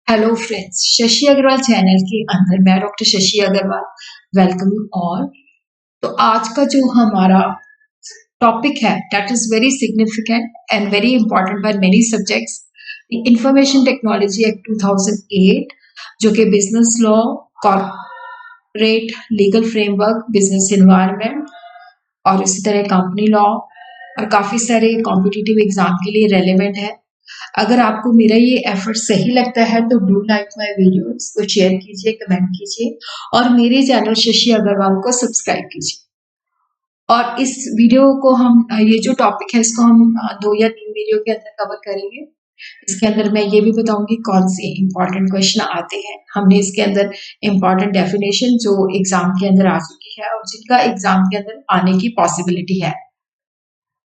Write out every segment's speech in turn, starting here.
Hello friends, Shashi Agarwal channel के अंदर मैं doctor Shashi Agarwal welcome you all. तो आज का जो हमारा टॉपिक है that is very significant and very important for many subjects. Information technology act 2008 जो कि business law, corporate legal framework, business environment और इसी तरह कंपनी लॉ और काफी सारे कॉम्पिटिटिव एग्जाम के लिए रेलेवेंट है। अगर आपको मेरा ये एफर्ट सही लगता है तो डू लाइक माय वीडियोस को शेयर कीजिए, कमेंट कीजिए और मेरे चैनल शशि अग्रवाल को सब्सक्राइब कीजिए। और इस वीडियो को हम ये जो टॉपिक है इसको हम 2 या 3 वीडियो के अंदर कवर करेंगे। इसके अंदर मैं ये भी बताऊंगी कौन से इंपॉर्टेंट क्वेश्चन आते हैं। हमने इसके अंदर इंपॉर्टेंट डेफिनेशन जो एग्जाम के अंदर आ चुकी है और जिनका एग्जाम के अंदर आने की पॉसिबिलिटी है।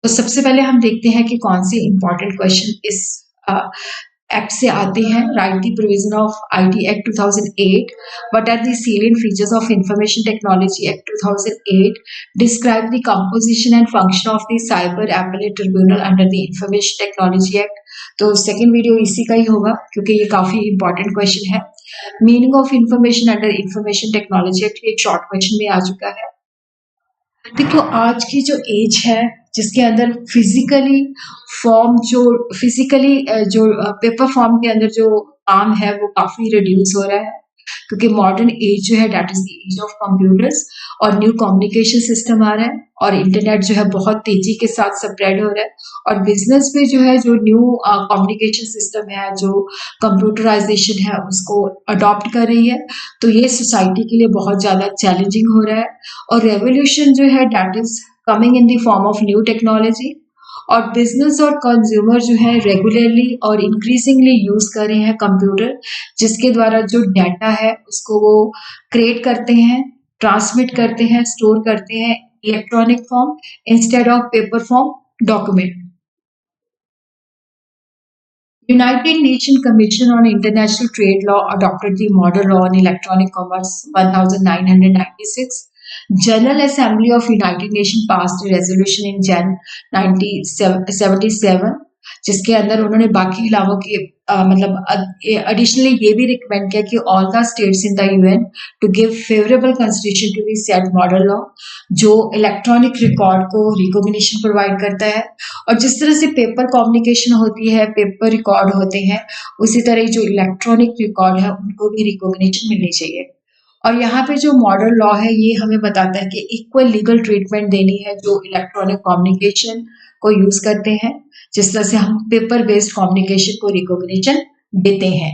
तो सबसे पहले हम देखते हैं कि कौन से इंपॉर्टेंट क्वेश्चन इस एक्ट से आते हैं। Right the provision of IT act 2008। What are the salient features of information technology act 2008? Describe the composition and function of the cyber appellate tribunal under the information technology act. तो second video इसी का ही होगा क्योंकि ये काफी important question है। Meaning of information under information technology act एक शॉर्ट क्वेश्चन में आ चुका है। देखो आज की जो एज है जिसके अंदर फिजिकली जो पेपर फॉर्म के अंदर जो काम है वो काफी रिड्यूस हो रहा है क्योंकि मॉडर्न एज जो है that is the age of computers और न्यू कम्युनिकेशन सिस्टम आ रहा है और इंटरनेट जो है बहुत तेजी के साथ स्प्रेड हो रहा है और बिजनेस में जो है जो न्यू कम्युनिकेशन सिस्टम है, जो कंप्यूटराइजेशन है उसको अडॉप्ट कर रही है। तो ये सोसाइटी के लिए बहुत ज्यादा चैलेंजिंग हो रहा है और रेवोल्यूशन जो है that is coming in the form of new technology और बिजनेस और कंज्यूमर जो है रेगुलरली और इंक्रीजिंगली यूज कर रहे हैं कंप्यूटर, जिसके द्वारा जो डाटा है उसको वो क्रिएट करते हैं, ट्रांसमिट करते हैं, स्टोर करते हैं electronic form instead of paper form document. United Nations Commission on International Trade Law adopted the Model Law on Electronic Commerce 1996. General Assembly of United Nations passed a resolution in Jan 1977 जिसके अंदर उन्होंने बाकी इलाकों के मतलब additionally ये भी recommend किया कि all the states in the UN to give favourable constitution to the set model law जो इलेक्ट्रॉनिक रिकॉर्ड को रिकॉग्निशन प्रोवाइड करता है। और जिस तरह से पेपर कम्युनिकेशन होती है, पेपर रिकॉर्ड होते हैं, उसी तरह जो इलेक्ट्रॉनिक रिकॉर्ड है उनको भी रिकॉग्निशन मिलनी चाहिए। और यहाँ पे जो मॉडल लॉ है ये हमें बताता है कि इक्वल लीगल ट्रीटमेंट देनी है जो इलेक्ट्रॉनिक कम्युनिकेशन को यूज करते हैं, जिस तरह से हम पेपर बेस्ड कम्युनिकेशन को रिकॉग्निशन देते हैं।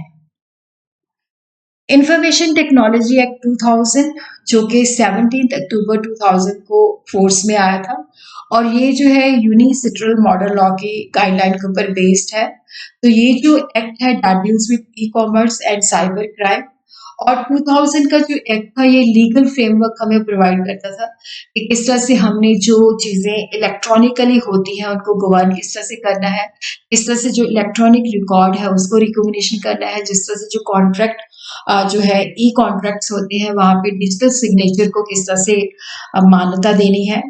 इंफॉर्मेशन टेक्नोलॉजी एक्ट 2000 जो कि 17 अक्टूबर 2000 को फोर्स में आया था और ये जो है यूनिसेट्रल मॉडल लॉ की गाइडलाइन के ऊपर बेस्ड है। तो ये जो एक्ट है that deals with e commerce and cyber crime और 2000 का जो एक्ट था ये लीगल फ्रेमवर्क हमें प्रोवाइड करता था कि किस तरह से हमने जो चीजें इलेक्ट्रॉनिकली होती हैं उनको गवर्न किस तरह से करना है, किस तरह से जो इलेक्ट्रॉनिक रिकॉर्ड है उसको रिकॉग्निशन करना है, जिस तरह से जो कॉन्ट्रैक्ट जो है ई कॉन्ट्रैक्ट्स होते हैं वहां पे डिजिटल सिग्नेचर को किस तरह से मान्यता देनी है।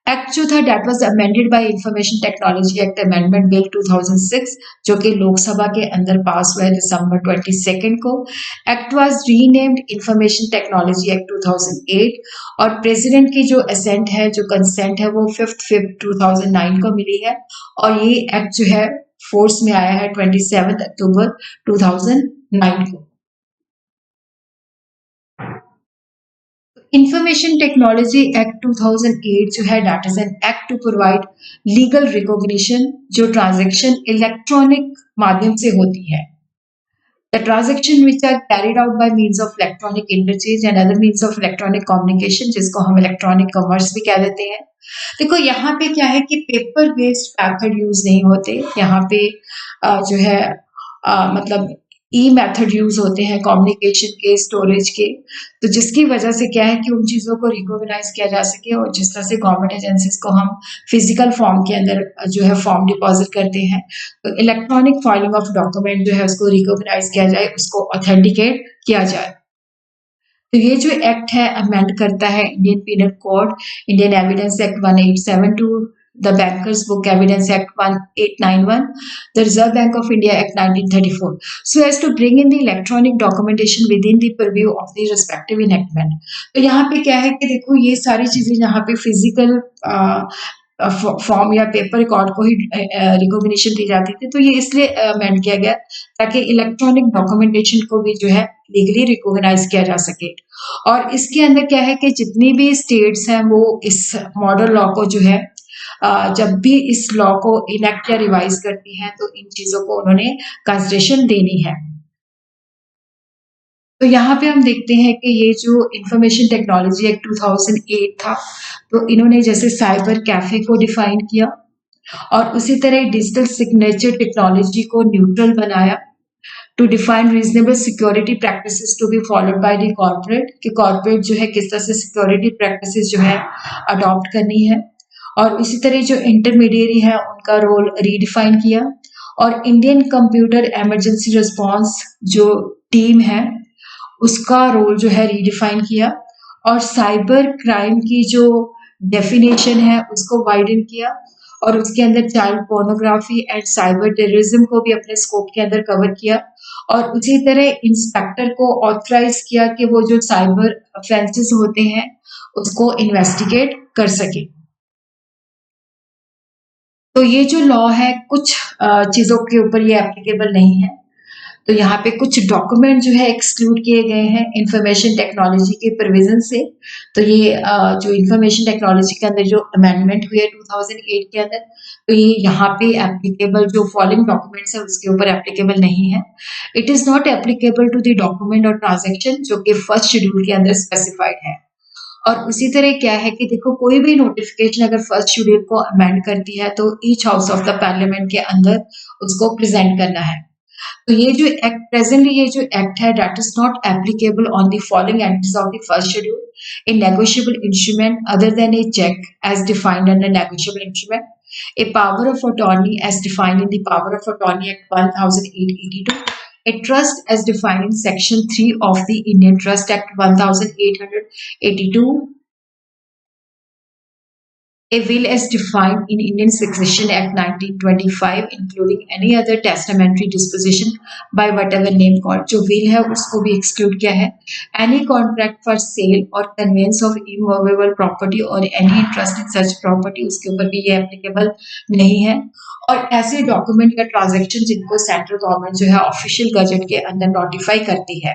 एक्ट जो था that was amended bye information technology act amendment bill 2006 जो कि लोकसभा के अंदर पास हुआ है दिसंबर 22 को। Act was renamed information technology act 2008 और प्रेसिडेंट की जो असेंट है, जो कंसेंट है वो 5 2009 को मिली है और ये एक्ट जो है फोर्स में आया है 27 अक्टूबर 2009 को। इंफॉर्मेशन टेक्नोलॉजी एक्ट 2008 जो है that is an act to provide legal recognition जो ट्रांजैक्शन इलेक्ट्रॉनिक माध्यम से होती है। The transaction which are carried out by means of electronic interchange and other means of electronic communication जिसको हम इलेक्ट्रॉनिक कॉमर्स भी कह देते हैं। देखो यहाँ पे क्या है कि पेपर बेस्ड मेथड यूज नहीं होते, यहाँ पे जो है मतलब ई मेथड यूज होते हैं कम्युनिकेशन के, स्टोरेज के। तो जिसकी वजह से क्या है कि उन चीजों को रिकॉग्नाइज किया जा सके और जिस तरह से गवर्नमेंट एजेंसीज को हम फिजिकल फॉर्म के अंदर जो है फॉर्म डिपॉजिट करते हैं, तो इलेक्ट्रॉनिक फाइलिंग ऑफ डॉक्यूमेंट जो है उसको रिकॉग्नाइज किया जाए, उसको ऑथेंटिकेट किया जाए। तो ये जो एक्ट है अमेंड करता है Indian penal code, Indian evidence act 1872, the Bankers Book Evidence Act 1891, the Reserve Bank of India Act 1934, so as to bring in the electronic documentation within the purview of the respective enactment. तो यहाँ पे क्या है कि देखो ये सारी चीजें यहाँ पे फिजिकल फॉर्म या पेपर रिकॉर्ड को ही रिकॉग्निशन दी जाती थी, तो ये इसलिए अमेंड किया गया ताकि इलेक्ट्रॉनिक डॉक्यूमेंटेशन को भी जो है लीगली रिकॉग्नाइज किया जा सके। और इसके अंदर क्या है कि जितनी भी स्टेट्स हैं वो इस मॉडल लॉ को जो है जब भी इस लॉ को इनेक्ट या रिवाइज करती हैं तो इन चीजों को उन्होंने कंसिडरेशन देनी है। तो यहाँ पे हम देखते हैं कि ये जो इंफॉर्मेशन टेक्नोलॉजी एक्ट 2008 था, तो इन्होंने जैसे साइबर कैफे को डिफाइन किया और उसी तरह डिजिटल सिग्नेचर टेक्नोलॉजी को न्यूट्रल बनाया to define reasonable security practices to be followed by the corporate, कि कॉर्पोरेट जो है किस तरह से सिक्योरिटी प्रैक्टिसेस जो है अडॉप्ट करनी है। और इसी तरह जो इंटरमीडिएरी है उनका रोल रीडिफाइन किया और इंडियन कंप्यूटर इमरजेंसी रिस्पांस जो टीम है उसका रोल जो है रीडिफाइन किया और साइबर क्राइम की जो डेफिनेशन है उसको वाइडन किया और उसके अंदर child pornography and cyber terrorism को भी अपने स्कोप के अंदर कवर किया और उसी तरह इंस्पेक्टर को ऑथराइज किया कि वो जो साइबर ऑफेंसेस होते हैं उसको इन्वेस्टिगेट कर सके। तो ये जो लॉ है कुछ चीजों के ऊपर ये एप्लीकेबल नहीं है, तो यहाँ पे कुछ डॉक्यूमेंट जो है एक्सक्लूड किए गए हैं इंफॉर्मेशन टेक्नोलॉजी के प्रोविजन से। तो ये जो इंफॉर्मेशन टेक्नोलॉजी के अंदर जो अमेंडमेंट हुई है 2008 के अंदर, तो ये यहाँ पे एप्लीकेबल जो फॉलोइंग डॉक्यूमेंट्स है उसके ऊपर एप्लीकेबल नहीं है। It is not applicable to the document और ट्रांजेक्शन जो कि फर्स्ट शेड्यूल के अंदर स्पेसिफाइड है। और उसी तरह क्या है कि देखो कोई भी नोटिफिकेशन अगर फर्स्ट शेड्यूल को अमेंड करती है तो each house of the parliament के अंदर उसको प्रेजेंट करना है। तो ये जो एक्ट प्रेजेंटली ये जो एक्ट है that is not applicable on the following entries of the first schedule a negotiable instrument other than a cheque as defined under negotiable instrument, a power of attorney as defined in the Power of Attorney Act 1882, a trust as defined in Section 3 of the Indian Trust Act 1882, a will as defined in Indian Succession Act 1925, including any other testamentary disposition by whatever name called, जो will है उसको भी exclude किया है। Any contract for sale or conveyance of immovable property or any interest in such property उसके ऊपर भी ये applicable नहीं है। और ऐसे डॉक्यूमेंट या ट्रांजेक्शन जिनको सेंट्रल गवर्नमेंट जो है ऑफिशियल गजट के अंदर नोटिफाई करती है।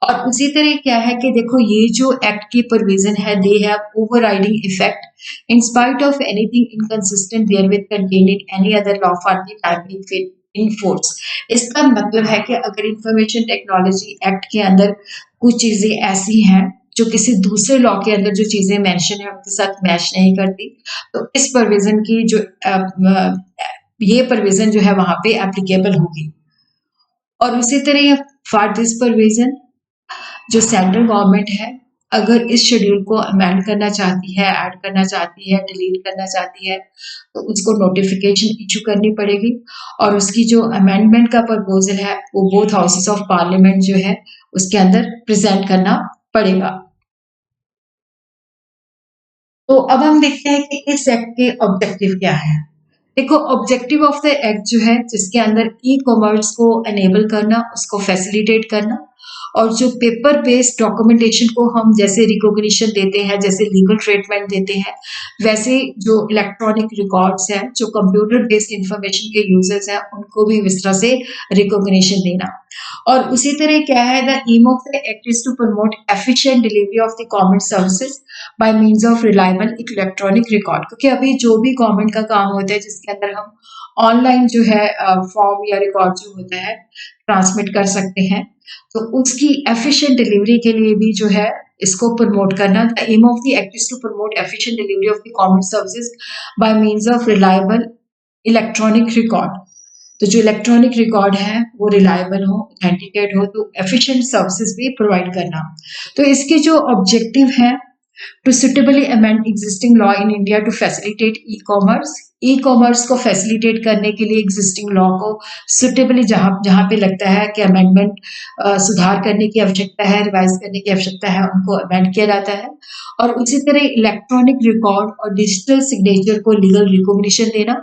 और उसी तरह क्या है कि देखो ये जो एक्ट की प्रोविजन है they have overriding effect in spite of anything inconsistent therewith contained in any other law for the time being in force. इसका मतलब है कि अगर इंफॉर्मेशन टेक्नोलॉजी एक्ट के अंदर कुछ चीजें ऐसी हैं जो किसी दूसरे लॉ के अंदर जो चीजें मेंशन है उनके साथ मैच नहीं करती, तो इस प्रोविजन की जो ये प्रोविजन जो है वहां पे एप्लीकेबल होगी। और उसी तरह फॉर दिस प्रोविजन जो सेंट्रल गवर्नमेंट है अगर इस शेड्यूल को अमेंड करना चाहती है, ऐड करना चाहती है, डिलीट करना चाहती है, तो उसको नोटिफिकेशन इशू करनी पड़ेगी और उसकी जो अमेंडमेंट का प्रपोजल है वो बोथ हाउसेस ऑफ पार्लियामेंट जो है उसके अंदर प्रेजेंट करना पड़ेगा। तो अब हम देखते हैं कि इस एक्ट के ऑब्जेक्टिव क्या है। देखो ऑब्जेक्टिव ऑफ द एक्ट जो है जिसके अंदर ई कॉमर्स को एनेबल करना, उसको फैसिलिटेट करना और जो पेपर बेस्ड डॉक्यूमेंटेशन को हम जैसे रिकॉग्निशन देते हैं, जैसे लीगल ट्रीटमेंट देते हैं, वैसे जो इलेक्ट्रॉनिक रिकॉर्ड्स हैं, जो कंप्यूटर बेस्ड इंफॉर्मेशन के यूजर्स हैं, उनको भी इस तरह से रिकॉग्निशन देना। और उसी तरह क्या है the aim of the act is to promote efficient delivery of the government services by means of reliable electronic record, क्योंकि अभी जो भी गवर्नमेंट का काम होता है जिसके अंदर हम ऑनलाइन जो है फॉर्म या रिकॉर्ड जो होता है ट्रांसमिट कर सकते हैं, तो उसकी एफिशिएंट डिलीवरी के लिए भी जो है इसको प्रमोट करना। The aim of the act is to promote efficient delivery of the government services by means of reliable electronic record. तो जो इलेक्ट्रॉनिक रिकॉर्ड है वो रिलायबल हो, ऑथेंटिकेट हो, तो एफिशिएंट सर्विसेज भी प्रोवाइड करना। तो इसके जो ऑब्जेक्टिव है to suitably amend existing law in India to facilitate e-commerce. E-commerce को फैसिलिटेट करने के लिए एग्जिस्टिंग लॉ को सुटेबली जहां जहां पे लगता है कि अमेंडमेंट सुधार करने की आवश्यकता है, रिवाइज करने की आवश्यकता है, उनको अमेंड किया जाता है। और उसी तरह इलेक्ट्रॉनिक रिकॉर्ड और डिजिटल सिग्नेचर को लीगल रिकॉग्निशन देना।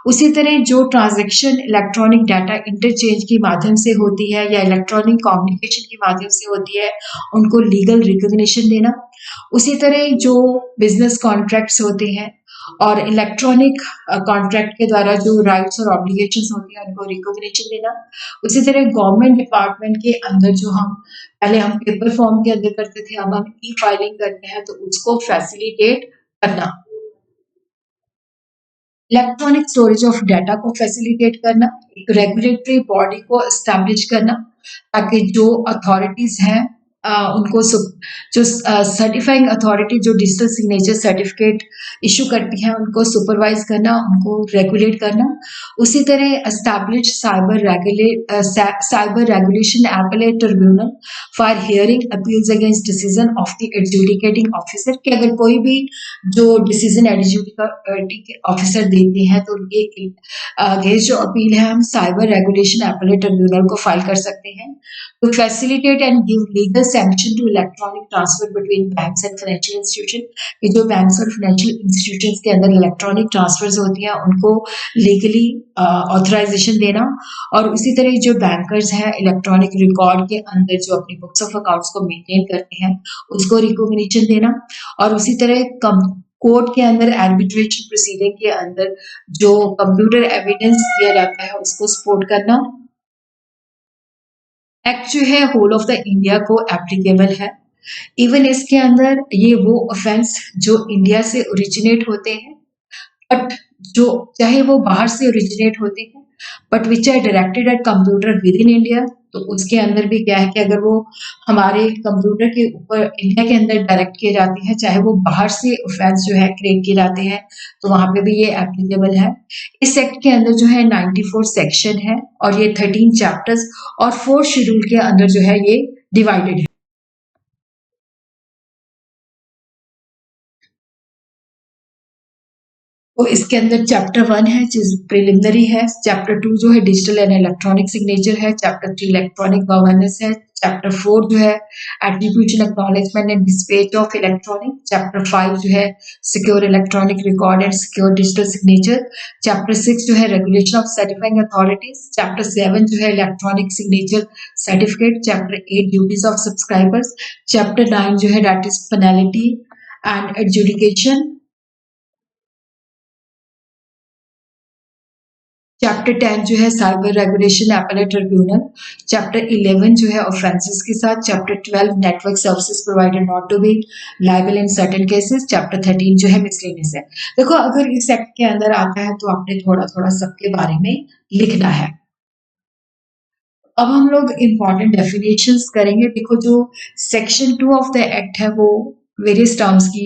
उसी तरह जो ट्रांजैक्शन इलेक्ट्रॉनिक डाटा इंटरचेंज के माध्यम से होती है या इलेक्ट्रॉनिक कम्युनिकेशन के माध्यम से होती है, उनको लीगल रिकॉग्निशन देना। उसी तरह जो बिजनेस कॉन्ट्रैक्ट्स होते हैं और इलेक्ट्रॉनिक कॉन्ट्रैक्ट के द्वारा जो राइट्स और ऑब्लिगेशंस होती हैं, उनको रिकॉग्निशन देना। उसी तरह गवर्नमेंट डिपार्टमेंट के अंदर जो हम पहले हम पेपर फॉर्म के अंदर करते थे, अब हम ई फाइलिंग करते हैं, तो उसको फैसिलिटेट करना। इलेक्ट्रॉनिक स्टोरेज ऑफ डाटा को फैसिलिटेट करना, एक रेगुलेटरी बॉडी को एस्टैब्लिश करना ताकि जो अथॉरिटीज हैं उनको जो सर्टिफाइंग अथॉरिटी जो डिजिटल सिग्नेचर सर्टिफिकेट इशू करती हैं, उनको सुपरवाइज करना, उनको रेगुलेट करना। उसी तरह establish cyber regulation appellate tribunal for hearing appeals against decision of the adjudicating officer, कि अगर कोई भी जो डिसीजन एडजुडिकेटिंग ऑफिसर देते हैं तो उनके अगेंस्ट जो अपील है हम साइबर रेगुलेशन एपेलेट ट्रिब्यूनल को फाइल कर सकते हैं। To facilitate and give legal sanction to electronic transfer between banks and financial institution, कि जो बैंक्स और फाइनेंशियल इंस्टीट्यूशंस के अंदर इलेक्ट्रॉनिक ट्रांसफर्स होती हैं उनको लीगली ऑथराइजेशन देना। और उसी तरह जो बैंकर्स हैं इलेक्ट्रॉनिक रिकॉर्ड के अंदर जो अपनी बुक्स ऑफ अकाउंट्स को मेंटेन करते हैं, उसको रिकॉग्निशन देना। और उसी तरह कोर्ट के अंदर आर्बिट्रेशन प्रोसीडिंग के अंदर जो कंप्यूटर एविडेंस दिया जाता है उसको सपोर्ट करना। एक्ट जो है होल ऑफ द इंडिया को एप्लीकेबल है। इवन इसके अंदर ये वो ऑफेंस जो इंडिया से ओरिजिनेट होते हैं, बट जो चाहे वो बाहर से ओरिजिनेट होते हैं, but which are directed at computer within India, तो उसके अंदर भी क्या है कि अगर वो हमारे कंप्यूटर के ऊपर इंडिया के अंदर डायरेक्ट किए जाते हैं, चाहे वो बाहर से ऑफेंस जो है क्रिएट किए जाते हैं, तो वहां पे भी ये एप्लीकेबल है। इस एक्ट के अंदर जो है 94 सेक्शन है और ये 13 चैप्टर्स और 4 शेड्यूल के अंदर जो है ये डिवाइडेड है। तो इसके अंदर चैप्टर 1 है जो प्रिलिमिनरी है, चैप्टर 2 जो है डिजिटल एंड इलेक्ट्रॉनिक सिग्नेचर है, चैप्टर 3 इलेक्ट्रॉनिक गवर्नेंस है, चैप्टर 4 जो है attribution acknowledgement and dispatch of electronic, chapter 5 जो है secure electronic record and secure digital signature, chapter 6 जो है regulation of certifying authorities, chapter 7 जो है electronic signature certificate, chapter 8 duties of subscribers, chapter 9 जो है that is penalty and adjudication, chapter 10 जो है cyber regulation appellate tribunal, chapter 11 जो है ऑफेंसेस के साथ, chapter 12 network services provided not to be liable in certain cases, chapter 13 जो है मिसलेनियस है। देखो अगर इस एक्ट के अंदर आता है तो आपने थोड़ा थोड़ा सबके बारे में लिखना है। अब हम लोग इम्पॉर्टेंट डेफिनेशंस करेंगे। देखो जो सेक्शन 2 ऑफ द एक्ट है वो वेरियस टर्म्स की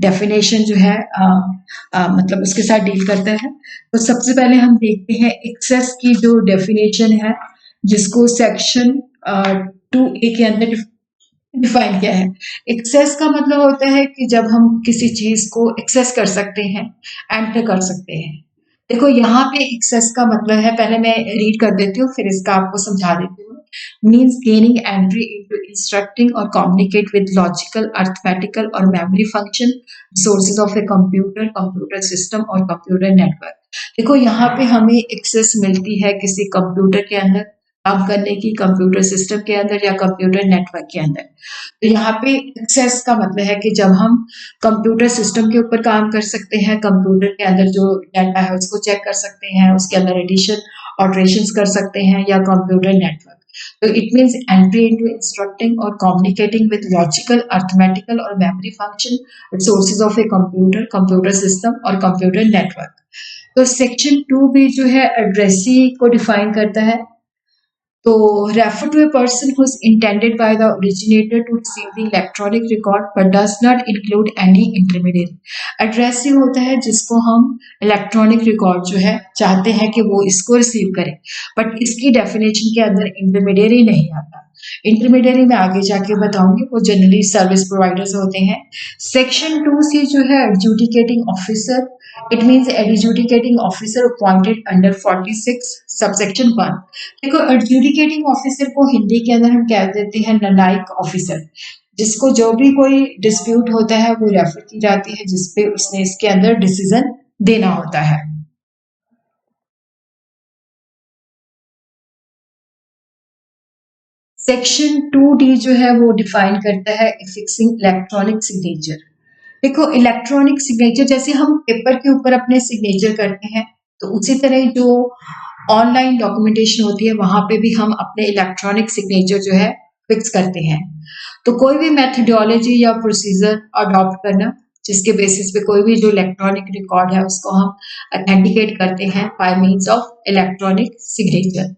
डेफिनेशन जो है मतलब उसके साथ डील करता है। तो सबसे पहले हम देखते हैं एक्सेस की जो डेफिनेशन है, जिसको सेक्शन 2A के अंदर डिफाइन किया है। एक्सेस का मतलब होता है कि जब हम किसी चीज को एक्सेस कर सकते हैं, एंटर कर सकते हैं। देखो यहाँ पे एक्सेस का मतलब है, पहले मैं रीड कर देती हूँ फिर इसका आपको समझा देती हूँ। Means gaining entry into instructing और कम्युनिकेट विद लॉजिकल, अर्थमेटिकल और memory function sources of a computer, computer system और कंप्यूटर नेटवर्क। देखो यहाँ पे हमें एक्सेस मिलती है किसी कंप्यूटर के अंदर काम करने की, कंप्यूटर सिस्टम के अंदर या कंप्यूटर नेटवर्क के अंदर। तो यहाँ पे एक्सेस का मतलब है कि जब हम कंप्यूटर सिस्टम के ऊपर काम कर सकते हैं, कंप्यूटर के अंदर जो डाटा है उसको चेक कर सकते हैं, उसके अंदर एडिशन ऑल्टरेशंस कर सकते हैं, या कंप्यूटर नेटवर्क। तो it means entry into instructing और कम्युनिकेटिंग विद लॉजिकल, अर्थमेटिकल और memory function sources of a computer, computer system और कंप्यूटर नेटवर्क। तो सेक्शन 2 भी जो है एड्रेसी को डिफाइन करता है। तो refer to a person who is intended by the originator to receive the electronic record but does not include any intermediary. Address ये होता है जिसको हम इलेक्ट्रॉनिक रिकॉर्ड जो है चाहते हैं कि वो इसको रिसीव करे, बट इसकी डेफिनेशन के अंदर इंटरमीडियरी नहीं आता। इंटरमीडियरी में आगे जाके बताऊंगी, वो जनरली सर्विस प्रोवाइडर्स होते हैं। सेक्शन 2C जो है adjudicating officer, it means adjudicating officer appointed under 46 subsection 1। देखो एडजुडिकेटिंग ऑफिसर को हिंदी के अंदर हम कह देते हैं निर्णायक ऑफिसर, जिसको जो भी कोई डिस्प्यूट होता है वो रेफर की जाती है, जिसपे उसने इसके अंदर डिसीजन देना होता है। सेक्शन 2D जो है वो डिफाइन करता है फिक्सिंग इलेक्ट्रॉनिक सिग्नेचर। देखो इलेक्ट्रॉनिक सिग्नेचर जैसे हम पेपर के ऊपर अपने सिग्नेचर करते हैं, तो उसी तरह जो ऑनलाइन डॉक्यूमेंटेशन होती है वहां पे भी हम अपने इलेक्ट्रॉनिक सिग्नेचर जो है फिक्स करते हैं। तो कोई भी मेथडोलॉजी या प्रोसीजर अडॉप्ट करना जिसके बेसिस पे कोई भी जो इलेक्ट्रॉनिक रिकॉर्ड है उसको हम अथेंटिकेट करते हैं bye means of electronic signature.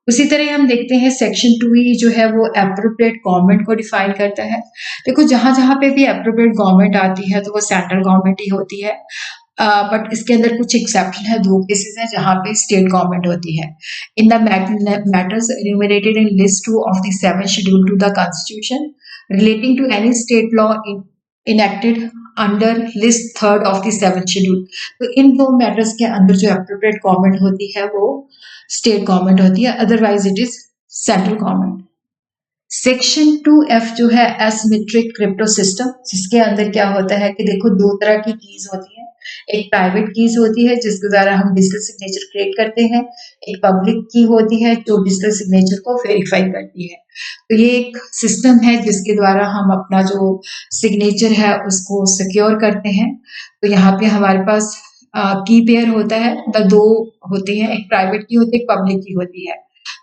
उसी तरह हम देखते हैं सेक्शन 2E जो है वो एप्रोप्रिएट गवर्नमेंट को डिफाइन करता है। देखो जहां जहां पे भी एप्रोप्रिएट गवर्नमेंट आती है तो वो सेंट्रल गवर्नमेंट ही होती है, बट इसके अंदर कुछ एक्सेप्शन है, 2 केसेस है जहां पे स्टेट गवर्नमेंट होती है। In the matters enumerated in list 2 of the 7th schedule to the constitution relating to any state law enacted under list 3rd of the 7th schedule. तो इन 2 मैटर्स के अंदर जो एप्रोप्रिएट गवर्नमेंट होती है वो स्टेट गवर्नमेंट होती है, otherwise it is central government. Section 2F जो है एसिमेट्रिक क्रिप्टो सिस्टम, जिसके अंदर क्या होता है कि देखो 2 तरह की कीज होती है। एक प्राइवेट कीज होती है जिसके द्वारा हम डिजिटल सिग्नेचर क्रिएट करते हैं, एक पब्लिक की होती है जो डिजिटल सिग्नेचर को वेरीफाई करती है। तो ये एक सिस्टम है जिसके द्वारा हम अपना जो सिग्नेचर है उसको सिक्योर करते हैं। तो यहाँ पे हमारे पास की पेयर होता है, मतलब 2 होती हैं, एक प्राइवेट की होती है, एक पब्लिक की होती है।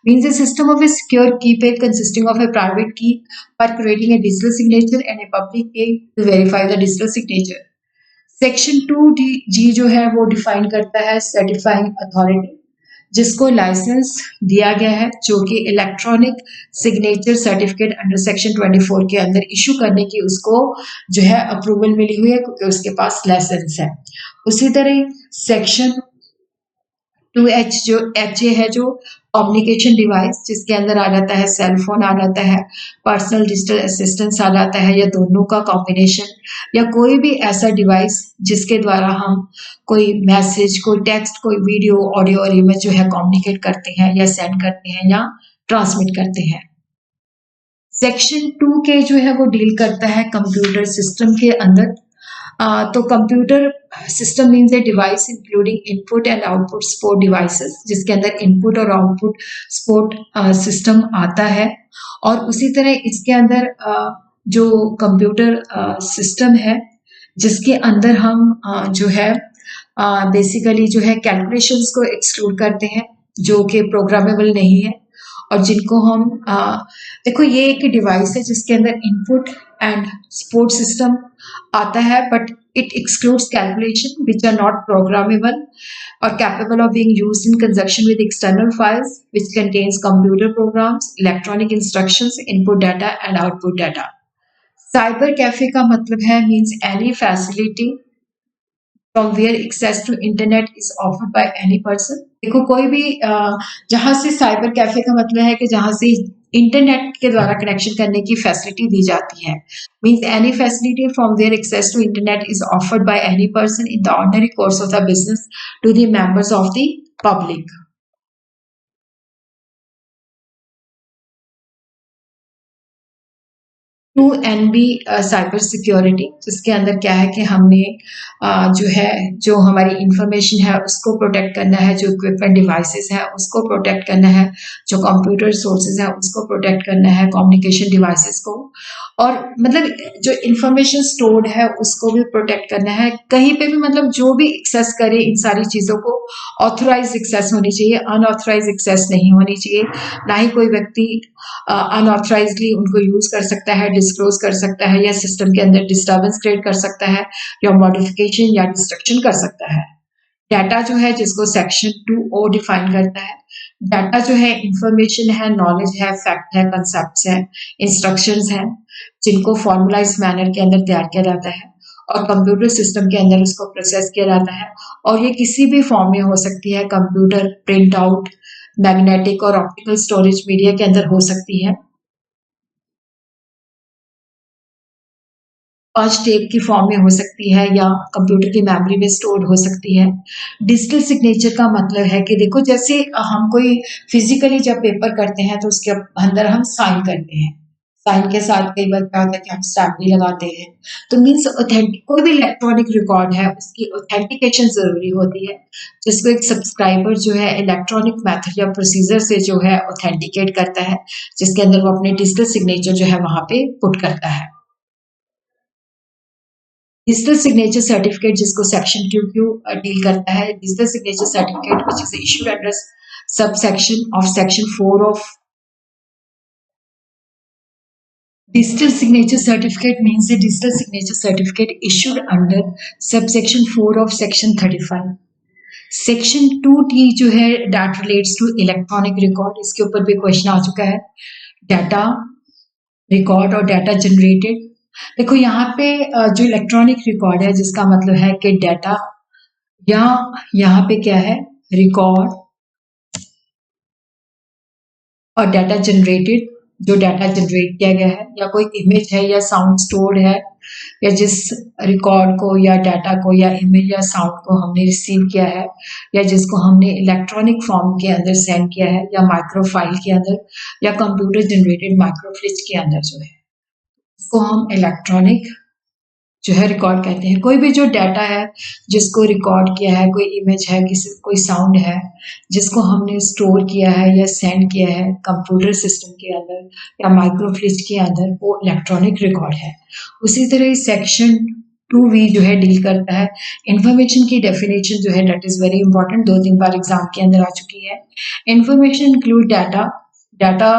Means a system of a secure key pair consisting of a private key for creating a digital signature and a public key to verify the digital signature. Section 2G जो है वो डिफाइन करता है certifying authority, जिसको licence दिया गया है जो कि electronic signature certificate under section 24 के अंदर इशू करने की उसको जो है अप्रूवल मिली हुई है क्योंकि उसके पास लाइसेंस है। उसी तरह सेक्शन 2H जो HA है जो कम्युनिकेशन डिवाइस, जिसके अंदर आ जाता है सेल फोन, आ जाता है पर्सनल डिजिटल असिस्टेंस, आ जाता है या दोनों का कॉम्बिनेशन, या कोई भी ऐसा डिवाइस जिसके द्वारा हम कोई मैसेज, कोई टेक्स्ट, कोई वीडियो, ऑडियो और इमेज जो है कम्युनिकेट करते हैं या सेंड करते हैं या ट्रांसमिट करते हैं। सेक्शन 2K जो है वो डील करता है कंप्यूटर सिस्टम के अंदर। तो computer system means a device including input and output support devices, जिसके अंदर इनपुट और आउटपुट सपोर्ट सिस्टम आता है। और उसी तरह इसके अंदर जो कंप्यूटर सिस्टम है जिसके अंदर हम जो है बेसिकली जो है कैलकुलेशंस को एक्सक्लूड करते हैं जो कि प्रोग्रामेबल नहीं है, और जिनको हम देखो ये एक डिवाइस है जिसके अंदर इनपुट एंड सपोर्ट सिस्टम आता है, but it excludes calculation which are not programmable or capable of being used in conjunction with external files, which contains computer programs, electronic instructions, input data and output data. Cyber cafe का मतलब है means any facility from where access to internet is offered by any person. देखो कोई भी जहां से cyber cafe का मतलब है कि जहां से इंटरनेट के द्वारा कनेक्शन करने की फैसिलिटी दी जाती है, means any facility from there access to internet is offered by any person in the ordinary course of the business to the members of the public. 2NB cyber security, जिसके अंदर क्या है कि हमने जो है जो हमारी इंफॉर्मेशन है उसको प्रोटेक्ट करना है, जो इक्विपमेंट डिवाइसेस हैं उसको प्रोटेक्ट करना है, जो कंप्यूटर सोर्सेज हैं उसको प्रोटेक्ट करना है, कम्युनिकेशन डिवाइसेस को, और मतलब जो इंफॉर्मेशन स्टोर्ड है उसको भी प्रोटेक्ट करना है। कहीं पे भी मतलब जो भी एक्सेस करे इन सारी चीज़ों को ऑथराइज एक्सेस होनी चाहिए, अनऑथराइज एक्सेस नहीं होनी चाहिए। ना ही कोई व्यक्ति अनऑथराइजली उनको यूज कर सकता है, डिस्क्लोज कर सकता है, या सिस्टम के अंदर डिस्टर्बेंस क्रिएट कर सकता है, या मॉडिफिकेशन या डिस्ट्रक्शन कर सकता है। डाटा जो है जिसको सेक्शन 2O डिफाइन करता है, डाटा जो है इंफॉर्मेशन है, नॉलेज है, फैक्ट है, कंसेप्ट है, इंस्ट्रक्शंस हैं जिनको फॉर्मुलाइज मैनर के अंदर तैयार किया जाता है और कंप्यूटर सिस्टम के अंदर उसको प्रोसेस किया जाता है और ये किसी भी फॉर्म में हो सकती है, कंप्यूटर, प्रिंट आउट, मैग्नेटिक और ऑप्टिकल स्टोरेज मीडिया के अंदर हो सकती है। 5 टेप की फॉर्म में हो सकती है या कंप्यूटर की मेमोरी में स्टोर्ड हो सकती है। डिजिटल सिग्नेचर का मतलब है कि देखो जैसे हम कोई फिजिकली जब पेपर करते हैं तो उसके अंदर हम साइन करते हैं। साइन के साथ कई बार क्या होता है कि हम स्टैम्प भी लगाते हैं। तो मीन्स ऑथेंटिक कोई भी इलेक्ट्रॉनिक रिकॉर्ड है उसकी ऑथेंटिकेशन ज़रूरी होती है, जिसको एक सब्सक्राइबर जो है इलेक्ट्रॉनिक मेथड या प्रोसीजर से जो है ऑथेंटिकेट करता है, जिसके अंदर वो अपने डिजिटल सिग्नेचर जो है वहाँ पे पुट करता है। डिजिटल सिग्नेचर सर्टिफिकेट जिसको सेक्शन 2Q डील करता है, digital signature certificate which is issued under subsection of section 4 of digital signature certificate means a digital signature certificate issued under subsection 4 of section 35. Section 2D जो है that relates to electronic record, इसके ऊपर भी question आ चुका है। Data record और data generated, देखो यहाँ पे जो इलेक्ट्रॉनिक रिकॉर्ड है जिसका मतलब है कि डाटा या यहाँ पे क्या है रिकॉर्ड और डाटा जनरेटेड, जो डाटा जनरेट किया गया है या कोई इमेज है या साउंड स्टोर्ड है या जिस रिकॉर्ड को या डाटा को या इमेज या साउंड को हमने रिसीव किया है या जिसको हमने इलेक्ट्रॉनिक फॉर्म के अंदर सेंड किया है या माइक्रोफाइल के अंदर या कंप्यूटर जनरेटेड माइक्रोफ्लिच के अंदर जो है इसको हम इलेक्ट्रॉनिक जो है रिकॉर्ड कहते हैं। कोई भी जो डाटा है जिसको रिकॉर्ड किया है, कोई इमेज है, किसी कोई साउंड है जिसको हमने स्टोर किया है या सेंड किया है कंप्यूटर सिस्टम के अंदर या माइक्रोफ्लिच के अंदर, वो इलेक्ट्रॉनिक रिकॉर्ड है। उसी तरह सेक्शन 2V जो है डील करता है इंफॉर्मेशन की डेफिनेशन जो है that is very important, 2-3 bar exam के अंदर आ चुकी है। इंफॉर्मेशन इंक्लूड डाटा, डाटा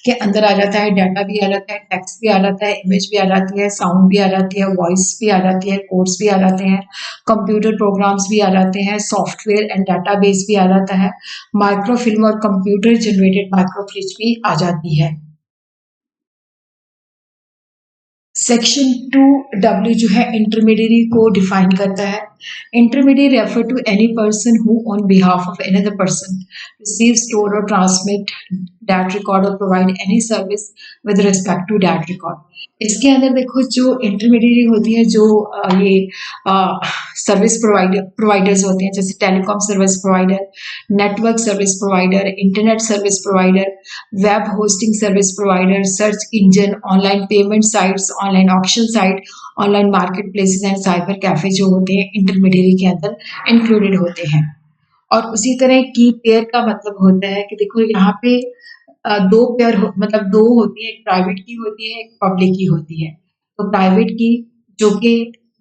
के अंदर आ जाता है, डाटा भी आ जाता है, टेक्स्ट भी आ जाता है, इमेज भी आ जाती है, साउंड भी आ जाती है, वॉइस भी आ जाती है, कोड्स भी आ जाते हैं, कंप्यूटर प्रोग्राम्स भी आ जाते हैं, सॉफ्टवेयर एंड डाटाबेस भी आ जाता है, माइक्रोफिल्म और कंप्यूटर जनरेटेड माइक्रोफ्लिच भी आ जाती है। सेक्शन 2W जो है इंटरमीडियरी को डिफाइन करता है। Intermediary refer to any person who on behalf of another person receive, store और ट्रांसमिट दैट रिकॉर्ड और provide any service with respect to that record. इसके अंदर देखो जो इंटरमीडियरी होती है, जो ये सर्विस प्रोवाइडर्स होते हैं, जैसे telecom service provider, network service provider, internet service provider, web hosting service provider, search engine, online payment sites, online auction site, online market places and cyber cafe जो होते हैं इंटरमीडियरी के अंदर इंक्लूडेड होते हैं। और उसी तरह की पेयर का मतलब होता है कि देखो यहाँ पे दो पेयर मतलब दो होती है, एक प्राइवेट की होती है, एक पब्लिक की होती है। तो प्राइवेट की जो कि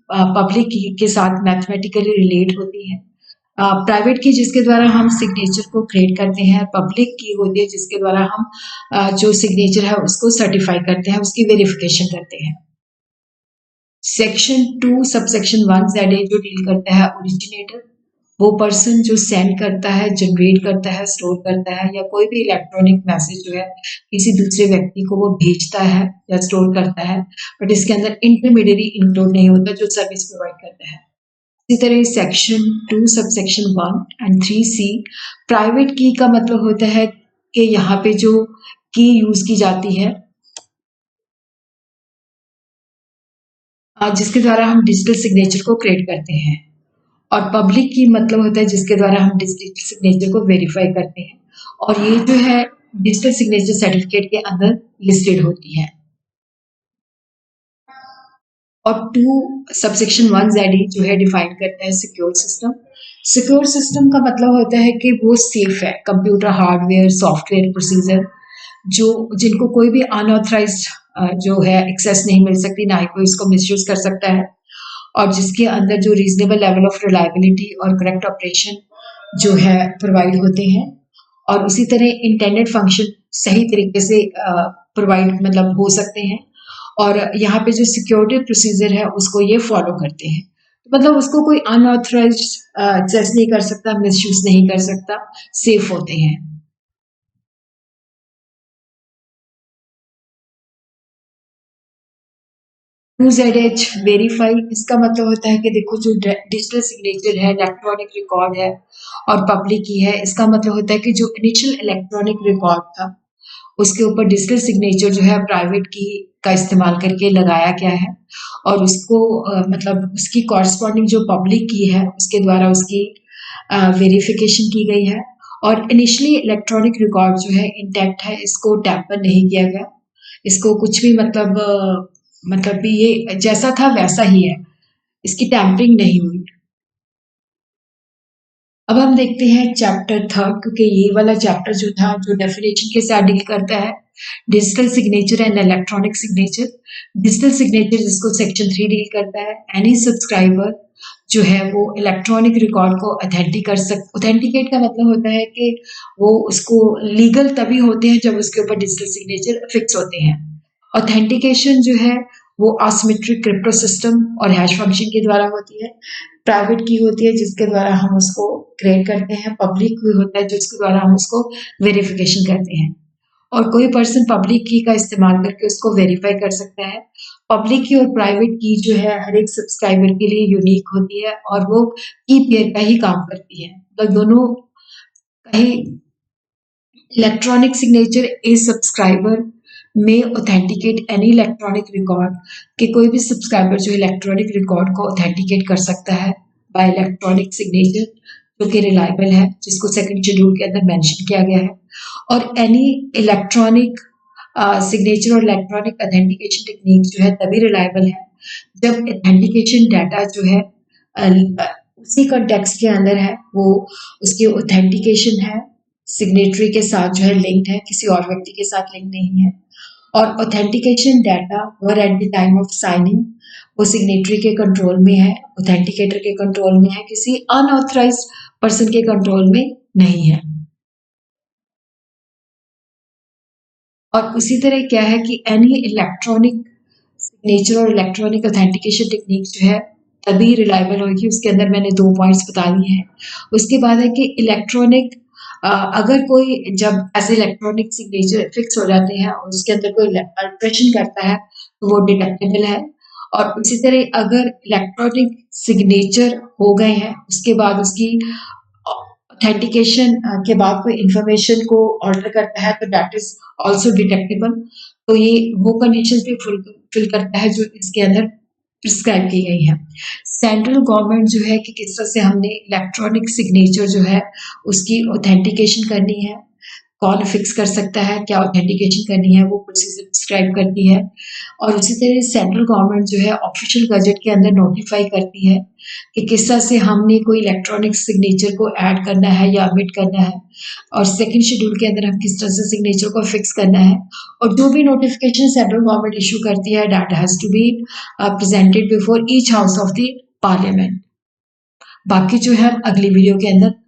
पब्लिक की के साथ मैथमेटिकली रिलेट होती है, प्राइवेट की जिसके द्वारा हम सिग्नेचर को क्रिएट करते हैं, पब्लिक की होती है जिसके द्वारा हम जो सिग्नेचर है उसको सर्टिफाई करते हैं, उसकी वेरिफिकेशन करते हैं। सेक्शन 2 सबसेक्शन 1Z जो डील करता है ओरिजिनेटर, वो पर्सन जो सेंड करता है, जनरेट करता है, स्टोर करता है या कोई भी इलेक्ट्रॉनिक मैसेज जो है किसी दूसरे व्यक्ति को वो भेजता है या स्टोर करता है, बट इसके अंदर इंटरमीडियरी इंक्लूड नहीं होता जो सर्विस प्रोवाइड करता है। इसी तरह section 2 subsection 1 and 3C private की का मतलब होता है कि यहाँ पे जो की यूज की जाती है जिसके द्वारा हम डिजिटल सिग्नेचर को क्रिएट करते हैं, और पब्लिक की मतलब होता है जिसके द्वारा हम डिजिटल सिग्नेचर को वेरीफाई करते हैं, और ये जो है डिजिटल सिग्नेचर सर्टिफिकेट के अंदर लिस्टेड होती है। और 2 सबसेक्शन 1Z जो है डिफाइन करता है सिक्योर सिस्टम। सिक्योर सिस्टम का मतलब होता है कि वो सेफ है, कंप्यूटर हार्डवेयर, सॉफ्टवेयर, प्रोसीजर जो जिनको कोई भी अनऑथराइज्ड जो है एक्सेस नहीं मिल सकती, ना ही कोई इसको मिसयूज कर सकता है, और जिसके अंदर जो रीजनेबल लेवल ऑफ रिलायबिलिटी और करेक्ट ऑपरेशन जो है प्रोवाइड होते हैं, और उसी तरह इंटेंडेड फंक्शन सही तरीके से प्रोवाइड मतलब हो सकते हैं, और यहाँ पे जो सिक्योरिटी प्रोसीजर है उसको ये फॉलो करते हैं। तो मतलब उसको कोई अनऑथराइज्ड एक्सेस नहीं कर सकता, मिसयूज नहीं कर सकता, सेफ होते हैं। UZH वेरीफाई, इसका मतलब होता है कि देखो जो डिजिटल सिग्नेचर है, इलेक्ट्रॉनिक रिकॉर्ड है और पब्लिक की है, इसका मतलब होता है कि जो इनिशियल इलेक्ट्रॉनिक रिकॉर्ड था उसके ऊपर डिजिटल सिग्नेचर जो है प्राइवेट की का इस्तेमाल करके लगाया गया है और उसको मतलब उसकी कॉरस्पॉन्डिंग जो पब्लिक की है उसके द्वारा उसकी वेरिफिकेशन की गई है और इनिशियली इलेक्ट्रॉनिक रिकॉर्ड जो है इंटैक्ट है, इसको टैम्पर नहीं किया गया, इसको कुछ भी मतलब भी ये जैसा था वैसा ही है, इसकी टैम्परिंग नहीं हुई। अब हम देखते हैं चैप्टर थर्ड, क्योंकि ये वाला चैप्टर जो था जो डेफिनेशन के साथ डील करता है digital signature and electronic signature. Digital signature जिसको सेक्शन 3 डील करता है, एनी सब्सक्राइबर जो है वो इलेक्ट्रॉनिक रिकॉर्ड को ऑथेंटिकेट का मतलब होता है कि वो उसको लीगल तभी होते हैं जब उसके ऊपर डिजिटल सिग्नेचर फिक्स होते हैं। ऑथेंटिकेशन जो है वो असिमेट्रिक क्रिप्टो सिस्टम और हैश फंक्शन के द्वारा होती है। प्राइवेट की होती है जिसके द्वारा हम उसको क्रिएट करते हैं, पब्लिक की होता है जिसके द्वारा हम उसको वेरिफिकेशन करते हैं और कोई पर्सन पब्लिक की का इस्तेमाल करके उसको वेरीफाई कर सकता है। पब्लिक की और प्राइवेट की जो है हर एक सब्सक्राइबर के लिए यूनिक होती है और वो की पेयर का ही काम करती है, तो दोनों का ही इलेक्ट्रॉनिक सिग्नेचर ए सब्सक्राइबर में ऑथेंटिकेट एनी इलेक्ट्रॉनिक रिकॉर्ड, कि कोई भी सब्सक्राइबर जो इलेक्ट्रॉनिक रिकॉर्ड को ऑथेंटिकेट कर सकता है बाय इलेक्ट्रॉनिक सिग्नेचर जो कि रिलायबल है, जिसको सेकंड शेड्यूल के अंदर मेंशन किया गया है। और एनी इलेक्ट्रॉनिक सिग्नेचर और इलेक्ट्रॉनिक ऑथेंटिकेशन टेक्निक जो है तभी रिलायबल है जब ऑथेंटिकेशन डाटा जो है उसी कॉन्टेक्स्ट के अंदर है, वो उसकी ऑथेंटिकेशन है सिग्नेटरी के साथ जो है लिंक्ड है, किसी और व्यक्ति के साथ लिंक नहीं है। और authentication data were at the time of signing वो सिग्नेटरी के कंट्रोल में है, ऑथेंटिकेटर के कंट्रोल में है, किसी अनऑथराइज्ड पर्सन के कंट्रोल में नहीं है। और उसी तरह क्या है कि एनी इलेक्ट्रॉनिक सिग्नेचर और इलेक्ट्रॉनिक ऑथेंटिकेशन टेक्निक जो है तभी रिलायबल होगी, उसके अंदर मैंने 2 पॉइंट्स बता दिए हैं। उसके बाद है कि इलेक्ट्रॉनिक अगर कोई जब ऐसे इलेक्ट्रॉनिक सिग्नेचर फिक्स हो जाते हैं और उसके अंदर कोई अल्ट्रेशन करता है तो वो डिटेक्टेबल है। और उसी तरह अगर इलेक्ट्रॉनिक सिग्नेचर हो गए हैं उसके बाद उसकी ऑथेंटिकेशन के बाद कोई इंफॉर्मेशन को ऑल्टर करता है तो दैट इज आल्सो डिटेक्टेबल। तो ये वो कंडीशंस भी फुलफिल करता है जो इसके अंदर प्रिस्क्राइब की गई है। सेंट्रल गवर्नमेंट जो है कि किस तरह से हमने इलेक्ट्रॉनिक सिग्नेचर जो है उसकी ऑथेंटिकेशन करनी है, कौन फिक्स कर सकता है, क्या ऑथेंटिकेशन करनी है, वो प्रोसीजर डिस्क्राइब करती है। और उसी तरह सेंट्रल गवर्नमेंट जो है ऑफिशियल गजट के अंदर नोटिफाई करती है कि किस तरह से हमने कोई इलेक्ट्रॉनिक सिग्नेचर को ऐड करना है या ओमिट करना है और सेकंड शेड्यूल के अंदर हम किस तरह से सिग्नेचर को फिक्स करना है। और जो भी नोटिफिकेशन सेंट्रल गवर्नमेंट इशू करती है that has to be presented before each house of the parliament. बाकी जो है अगली वीडियो के अंदर